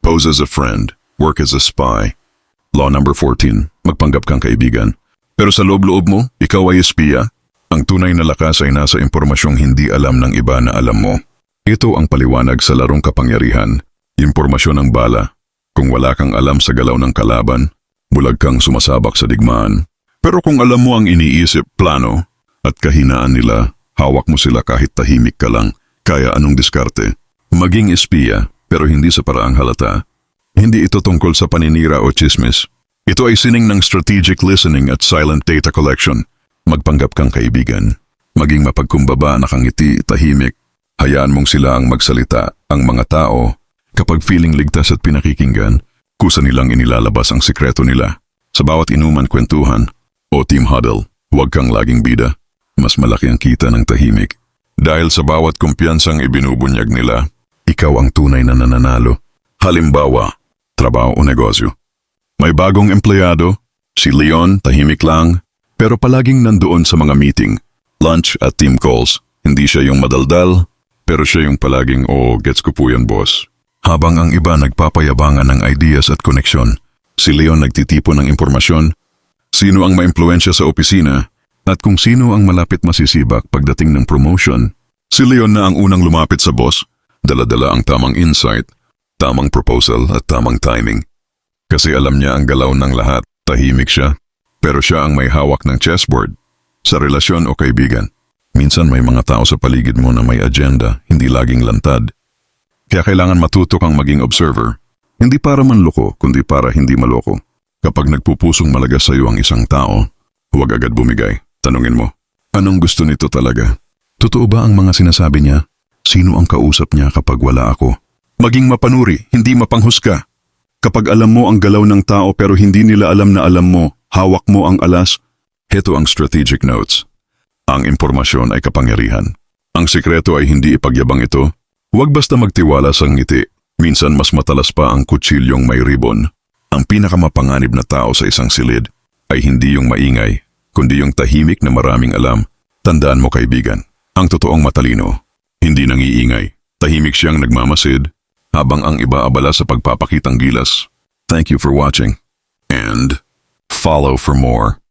Pose as a friend. Work as a spy. Law number 14. Magpanggap kang kaibigan. Pero sa loob-loob mo, ikaw ay espiya. Ang tunay na lakas ay nasa impormasyong hindi alam ng iba na alam mo. Ito ang paliwanag sa larong kapangyarihan. Impormasyon ang bala. Kung wala kang alam sa galaw ng kalaban, bulag kang sumasabak sa digmaan. Pero kung alam mo ang iniisip, plano, at kahinaan nila, hawak mo sila kahit tahimik ka lang. Kaya anong diskarte? Maging espiya, pero hindi sa paraang halata. Hindi ito tungkol sa paninira o chismis. Ito ay sining ng strategic listening at silent data collection. Magpanggap kang kaibigan. Maging mapagkumbaba, nakangiti, tahimik. Hayaan mong sila ang magsalita, ang mga tao. Kapag feeling ligtas at pinakikinggan, kusa nilang inilalabas ang sikreto nila. Sa bawat inuman, kwentuhan o team huddle, huwag kang laging bida. Mas malaki ang kita ng tahimik. Dahil sa bawat kumpiyansang ibinubunyag nila, ikaw ang tunay na nananalo. Halimbawa, trabaho o negosyo. May bagong empleyado, si Leon, tahimik lang, pero palaging nandoon sa mga meeting, lunch at team calls. Hindi siya yung madaldal, pero siya yung palaging, gets ko po yan, boss. Habang ang iba nagpapayabangan ng ideas at koneksyon, si Leon nagtitipon ng impormasyon, sino ang maimpluwensya sa opisina, at kung sino ang malapit masisibak pagdating ng promotion. Si Leon na ang unang lumapit sa boss, dala-dala ang tamang insight, tamang proposal at tamang timing. Kasi alam niya ang galaw ng lahat, tahimik siya, pero siya ang may hawak ng chessboard. Sa relasyon o kaibigan, minsan may mga tao sa paligid mo na may agenda, hindi laging lantad. Kaya kailangan matuto kang maging observer, hindi para manloko, kundi para hindi maloko. Kapag nagpupusong malagas sa iyo ang isang tao, huwag agad bumigay. Tanungin mo, anong gusto nito talaga? Totoo ba ang mga sinasabi niya? Sino ang kausap niya kapag wala ako? Maging mapanuri, hindi mapanghusga. Kapag alam mo ang galaw ng tao pero hindi nila alam na alam mo, hawak mo ang alas, heto ang strategic notes. Ang impormasyon ay kapangyarihan. Ang sikreto ay hindi ipagyabang ito. Huwag basta magtiwala sa ngiti. Minsan mas matalas pa ang kutsilyong may ribon. Ang pinakamapanganib na tao sa isang silid ay hindi yung maingay, kundi yung tahimik na maraming alam. Tandaan mo kaibigan, ang totoong matalino, hindi nangiingay. Tahimik siyang nagmamasid, habang ang iba abala sa pagpapakitang gilas. Thank you for watching, and follow for more.